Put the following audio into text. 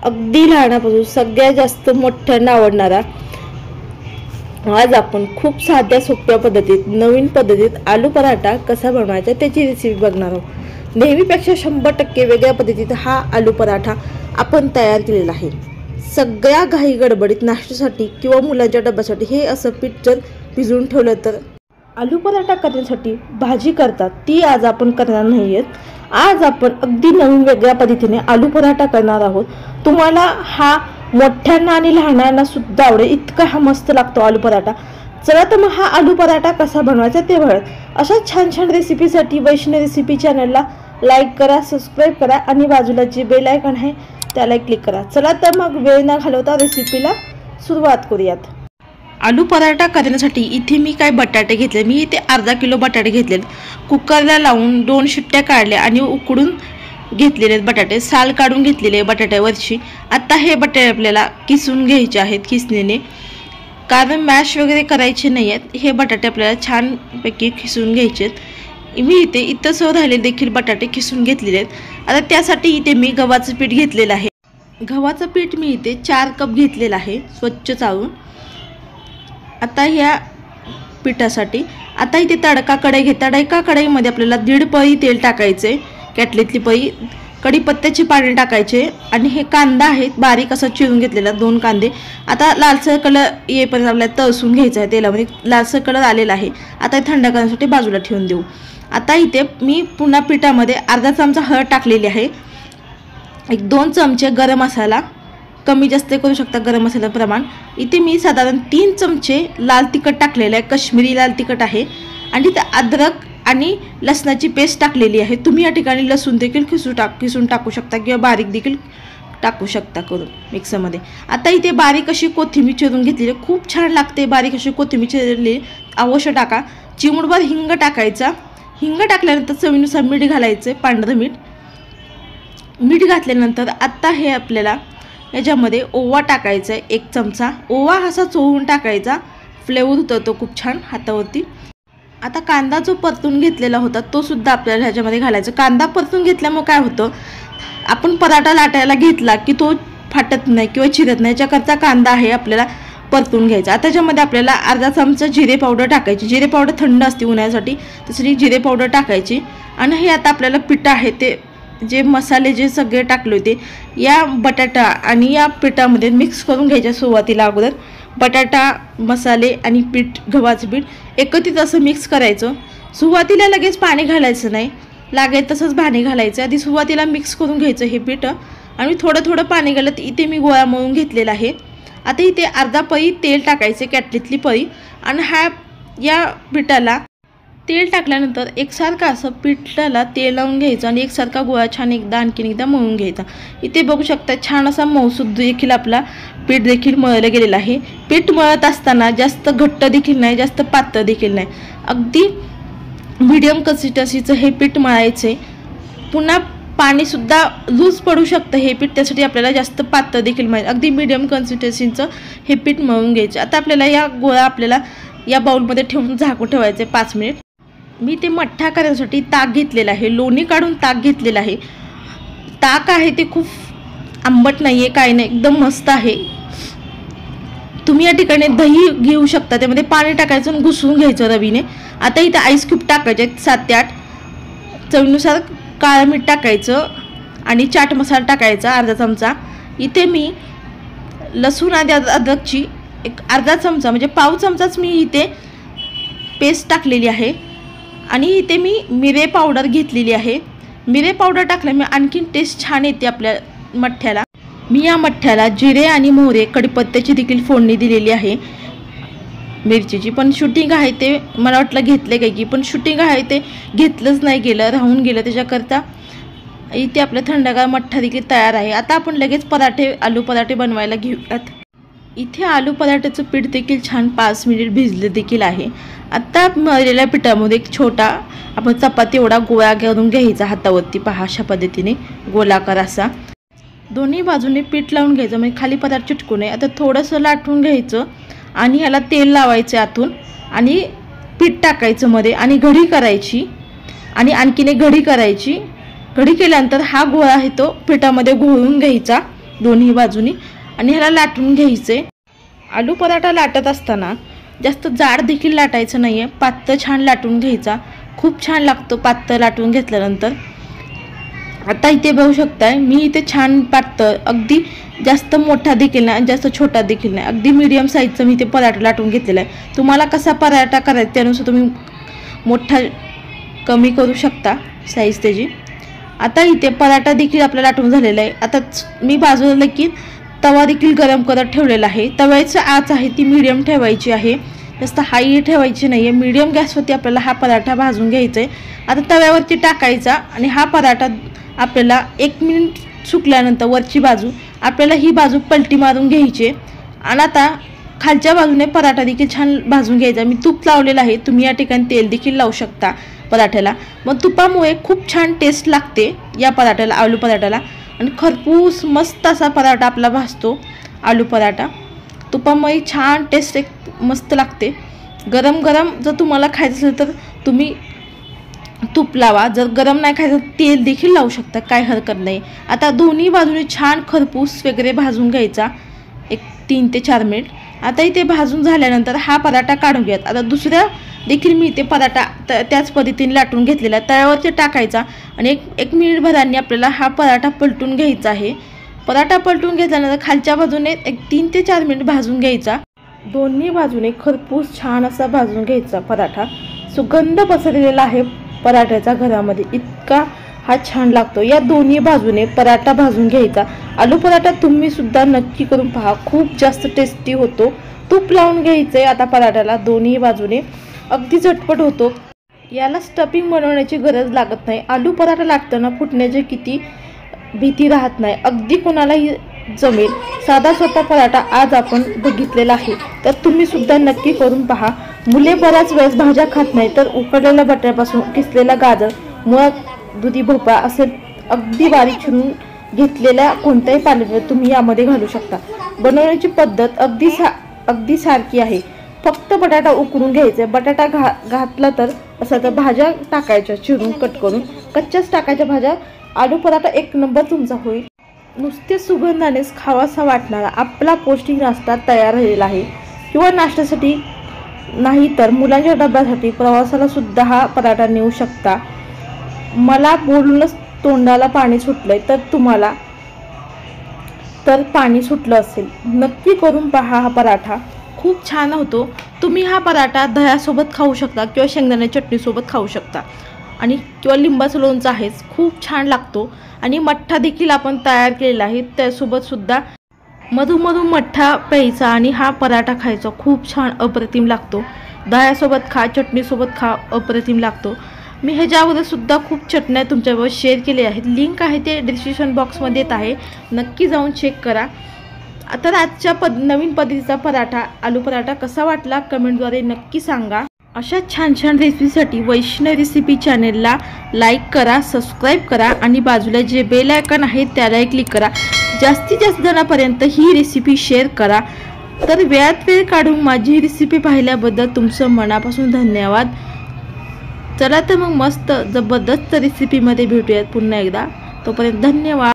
अगदी लहानापासून सगळ्यात जास्त मोठ्यांना आवडणारा आज आपण खूप साध्या सोप्या पद्धतीत नवीन पद्धतीत आलू पराठा कसा बनवायचा त्याची रेसिपी बघणार आहोत। नेहमीपेक्षा 100% वेगळ्या पद्धतीत हा आलू पराठा आपण तयार केलेला आहे। सगळ्या घाई गडबडीत नाश्त्यासाठी किंवा मुलांच्या डब्यासाठी हे असं पीठ जर भिजवून ठेवलं तर आलू पराठा करण्यासाठी भाजी करतात ती आज आपण करणार नाहीयेत। आज आपण अगदी नवीन वेगळ्या पद्धतीने आलू पराठा करणार आहोत। तुम्हाला हा मोठ्यांना आणि लहानांना सुद्धा आवडेल इतका हा मस्त लागतो आलू पराठा। चला तर मग हा आलू पराठा कसा बनवायचा ते बघा। अशा छान छान रेसिपीसाठी वैष्णवी रेसिपी चॅनलला लाईक करा, सबस्क्राइब करा आणि बाजूला जे बेल आयकॉन आहे त्याला क्लिक करा। चला तर मग वेळ न घालवता रेसिपीला सुरुवात करूयात। आलू पराठा करण्यासाठी इथे मी काय बटाटे घेतले, मी इथे अर्धा किलो बटाटे घेतले, कुकरला लावून 2 शिट्ट्या काढल्या आणि उकडून घेतलेले बटाटे, साल काढून घेतलेले बटाट्यावरची। आता हे बटाटे आपल्याला किसून घ्यायचे आहेत किसणीने, कारण मॅश वगैरे करायचे नाही आहेत। हे बटाटे आपल्याला छानपैकी खिसून घ्यायचे आहेत। मी इथं सह राहिले देखील बटाटे खिसून घेतलेले आहेत। आता त्यासाठी इथे मी गव्हाचं पीठ घेतलेलं आहे। गव्हाचं पीठ मी इथे 4 कप घेतलेलं आहे स्वच्छ चाळून। आता ह्या पिठासाठी आता इथे तडका कढई घे, तडका कढईमध्ये आपल्याला 1.5 पळी तेल टाकायचे, कॅटलीतली पळी, कढीपत्त्याचे पाणी टाकायचे आणि हे कांदा आहे बारीक असा चिरून घेतलेला 2 कांदे। आता लालसर कलर येईपर्यंत आपल्याला तळसून घ्यायचा आहे तेलामध्ये। लालसर कलर आलेला आहे, आता थंड करण्यासाठी बाजूला ठेवून देऊ। आता इथे मी पुन्हा पिठामध्ये अर्धा चमचा हळद टाकलेली आहे, 1-2 चमचे गरम मसाला, कमी जास्त करू शकता गरम मसाल्याचं प्रमाण। इथे मी साधारण 3 चमचे लाल तिखट टाकलेलं आहे, कश्मीरी लाल तिखट आहे, आणि इथे अद्रक आणि लसणाची पेस्ट टाकलेली आहे। तुम्ही या ठिकाणी लसूण देखील किसून टाकू शकता किंवा बारीक देखील टाकू शकता करून मिक्सरमध्ये। आता इथे बारीक अशी कोथिंबीर चिरून घेतलेली, खूप छान लागते बारीक अशी कोथिंबीर चिरलेली, अवश्य टाका। चिमूटभर हिंग टाकायचा, हिंग टाकल्यानंतर चवीनुसार मीठ घालायचं, पांढरं मीठ घातल्यानंतर आता हे आपल्याला याच्यामध्ये ओवा टाकायचा आहे 1 चमचा। ओवा असा चोळून टाकायचा, फ्लेवर उतरतो खूप छान हातावरती। आता कांदा जो परतून घेतलेला होता तो सुद्धा आपल्याला ह्याच्यामध्ये घालायचा। कांदा परतून घेतल्यामुळे काय होतं, आपण पराठा लाटायला घेतला की तो फाटत नाही किंवा चिरत नाही, याच्याकरता कांदा आहे आपल्याला परतून घ्यायचा। आता त्याच्यामध्ये आपल्याला अर्धा चमचा जिरे पावडर टाकायची, जिरे पावडर थंड असते उन्हाळ्यासाठी, त्यासाठी जिरे पावडर टाकायची। आणि हे आता आपल्याला पीठ आहे ते जे मसाले जे सगळे टाकले होते या बटाटा आणि या पिठामध्ये मिक्स करून घ्यायच्या। सुरुवातीला अगोदर बटाटा, मसाले आणि पीठ, गव्हाचं पीठ एकत्रित असं मिक्स करायचं। सुरुवातीला लगेच पाणी घालायचं नाही, लागेल तसंच पाणी घालायचं, आधी सुरुवातीला मिक्स करून घ्यायचं हे पीठ। आणि थोडं पाणी घालत इथे मी गोळा मळून घेतलेला आहे। आता इथे अर्धा पळी तेल टाकायचे, कॅटलीतली पळी, आणि या पिठाला तेल टाकल्यानंतर एकसारखं असं पिठाला तेल लावून घ्यायचं आणि एकसारखा गोळा छान आणखीन एकदा मळून घ्यायचा। इथे बघू शकता छान असा मऊसूद देखील आपला पीठ देखील मळलं गेलेलं आहे। पीठ मळत असताना जास्त घट्ट देखील नाही, जास्त पातळ देखील नाही, अगदी मीडियम कन्सिस्टन्सीचं हे पीठ मळायचे। पुन्हा पाणीसुद्धा लूज पडू शकतं हे पीठ, त्यासाठी आपल्याला जास्त पातळ देखील मळायचं, अगदी मीडियम कन्सिस्टन्सीचं हे पीठ मळून घ्यायचं। आता आपल्याला या गोळा आपल्याला या बाउलमध्ये ठेवून झाकून ठेवायचे 5 मिनिट। मी ते मठ्ठा करण्यासाठी ताक घेतलेला आहे, लोणी काढून ताक घेतलेला आहे। ताक आहे ते खूप आंबट नाही आहे, काही नाही, एकदम मस्त आहे। तुम्ही या ठिकाणी दही घेऊ शकता, त्यामध्ये पाणी टाकायचं आणि घुसवून घ्यायचं रवीने। आता इथे आईस क्यूब टाकायचे 7 ते 8, चवीनुसार काळं मीठ टाकायचं आणि चाट मसाला टाकायचा अर्धा चमचा। इथे मी लसूण आणि अद्रकची अर्धा चमचा म्हणजे पाव चमचाच मी इथे पेस्ट टाकलेली आहे। आणि इथे मी मिरे पावडर घेतलेली आहे, मिरे पावडर टाकल्यामुळे आणखीन टेस्ट छान येते आपल्या मठ्ठ्याला। मी या मठ्ठ्याला जिरे आणि मोहरे, कढीपत्त्याची देखील फोडणी दिलेली आहे, मिरचीची पण शूटिंग आहे ते मला वाटलं घेतले काय की, पण शूटिंग आहे ते घेतलंच नाही गेलं, राहून गेलं, त्याच्याकरता इथे आपला थंडगार मठ्ठा देखील तयार आहे। आता आपण लगेच आलू पराठे बनवायला घेऊयात। इथे आलू पराठ्याचं पीठ देखील छान 5 मिनिट भिजलं देखील आहे। आता मळलेल्या पिठामध्ये एक छोटा आपण चपाती एवढा गोळा करून घ्यायचा हातावरती, पहा अशा पद्धतीने गोलाकार असा, दोन्ही बाजूने पीठ लावून घ्यायचं म्हणजे खाली पदार्थ चिटकू नये। आता थोडंसं लाटून घ्यायचं आणि याला तेल लावायचं आतून आणि पीठ टाकायचं मध्ये आणि घडी करायची आणि आणखीन एक घडी करायची। घडी केल्यानंतर हा गोळा आहे तो पिठामध्ये घोळून घ्यायचा दोन्ही बाजूनी आणि ह्याला लाटून घ्यायचे। आलू पराठा लाटत असताना जास्त जाड देखील लाटायचं नाही आहे, पातळ छान लाटून घ्यायचा, खूप छान लागतो पातळ लाटून घेतल्यानंतर। आता इथे बघू शकताय मी इथे छान पातळ, अगदी जास्त मोठा देखील नाही जास्त छोटा देखील नाही, अगदी मीडियम साईजचा मी इथे पराठा लाटून घेतलेला आहे। तुम्हाला कसा पराठा करायचा त्यानुसार तुम्ही मोठा कमी करू शकता साईज त्याची। आता इथे पराठा देखील आपला लाटून झालेला आहे। आता मी बाजूला की तवा देखील गरम करत ठेवलेला आहे। तव्याची आच आहे ती मीडियम ठेवायची आहे, जास्त हाई ठेवायची नाही आहे। मीडियम गॅसवरती आपल्याला हा पराठा भाजून घ्यायचा आहे। आता तव्यावरती टाकायचा आणि हा पराठा आपल्याला 1 मिनिट सुकल्यानंतर वरची बाजू आपल्याला ही बाजू पलटी मारून घ्यायची आणि आता खालच्या बाजूने पराठा देखील छान भाजून घ्यायचा। मी तूप लावलेलं आहे, तुम्ही या ठिकाणी तेल देखील लावू शकता पराठ्याला। मग तुपामुळे खूप छान टेस्ट लागते या पराठ्याला, आलू पराठ्याला, आणि खरपूस मस्त असा पराठा आपला भाजतो आलू पराठा। तुपामुळे छान टेस्ट एक मस्त लागते। गरम गरम जर तुम्हाला खायचं असेल तर तुम्ही तूप लावा, जर गरम नाही खायचं तेल देखील लावू शकता, काय हरकत नाही। आता दोन्ही बाजूने छान खरपूस वगैरे भाजून घ्यायचा 3 ते 4 मिनिट। आता इथे भाजून झाल्यानंतर हा पराठा काढून घ्या। आता दुसऱ्या देखील मी इथे पराठा त्याच पद्धतीने लाटून घेतलेला तव्यावरती टाकायचा आणि एक मिनिट भरांनी आपल्याला हा पराठा पलटून घ्यायचा आहे। पराठा पलटून घेतल्यानंतर खालच्या बाजूने 3 ते 4 मिनिट भाजून घ्यायचा। दोन्ही बाजूने खरपूस छान असा भाजून घ्यायचा पराठा। सुगंध पसरलेला आहे पराठ्याचा घरामध्ये, इतका हा छान लागतो। या दोन्ही बाजूने पराठा भाजून घ्यायचा। आलू पराठा तुम्ही सुद्धा नक्की करून पहा, खूप जास्त टेस्टी होतो। तूप लावून घ्यायचंय आता पराठ्याला दोन्ही बाजूने, अगदी झटपट होतो। याला स्टफिंग बनवण्याची गरज लागत नाही। आलू पराठा लाटताना फुटण्याची किती भीती राहत नाही, अगदी कोणालाही जमेल। साधा सोपा पराठा आज आपण बघितलेला आहे, तर तुम्ही सुद्धा नक्की करून पहा। मुले बऱ्याच वेळेस भाज्या खात नाही, तर उकडलेल्या बटाट्यापासून किसलेला गाजर, मुळा, दुधी भोपळा असे अगदी बारीक चिरून घेतलेल्या कोणत्याही पालेभाज्या तुम्ही यामध्ये घालू शकता। बनवण्याची पद्धत अगदी सारखी आहे, फक्त बटाटा उकडून घ्यायचा। बटाटा घातला तर असं तर भाज्या टाकायच्या चिरून कट करून, कच्च्याच टाकायच्या भाज्या। आलू पराठा 1 नंबर तुमचा होईल। नुसते सुगंधानेच खावासा वाटणारा आपला पौष्टिक नाश्ता तयार झालेला आहे, किंवा नाश्त्यासाठी नाही तर मुलांच्या डब्यासाठी प्रवासाला सुद्धा हा पराठा नेऊ शकता। मला बोलूनच तोंडाला पाणी सुटलंय, तर तुम्हाला तर पाणी सुटलं असेल। नक्की करून पहा, हा पराठा खूप छान होतो। तुम्ही हा पराठा दह्यासोबत खाऊ शकता किंवा शेंगदाण्याच्या चटणीसोबत खाऊ शकता, आणि किंवा लिंबाचं लोणचं आहेच, खूप छान लागतो। आणि मठ्ठा देखील आपण तयार केलेला आहे, त्यासोबत सुद्धा मधून मठ्ठा प्यायचा आणि हा पराठा खायचा, खूप छान अप्रतिम लागतो। दह्यासोबत खा, चटणीसोबत खा, अप्रतिम लागतो। मी ह्याच्यावर सुद्धा खूप चटण्या तुमच्याबरोबर शेअर केले आहेत, लिंक आहे ते डिस्क्रिप्शन बॉक्समध्ये येत आहे, नक्की जाऊन चेक करा। आता आजच्या नवीन पद्धतीचा पराठा, आलू पराठा कसा वाटला कमेंटद्वारे नक्की सांगा। अशा छान रेसिपीसाठी वैष्णव रेसिपी चॅनेलला लाईक करा, सबस्क्राईब करा आणि बाजूला जे बेल आयकॉन आहे त्यालाही क्लिक करा। जास्तीत जास्त जणांपर्यंत ही रेसिपी शेअर करा। तर वेळात वेळ काढून माझी रेसिपी पाहिल्याबद्दल तुमचं मनापासून धन्यवाद। चला तर मग मस्त जबरदस्त रेसिपीमध्ये भेटूयात पुन्हा एकदा, तोपर्यंत धन्यवाद।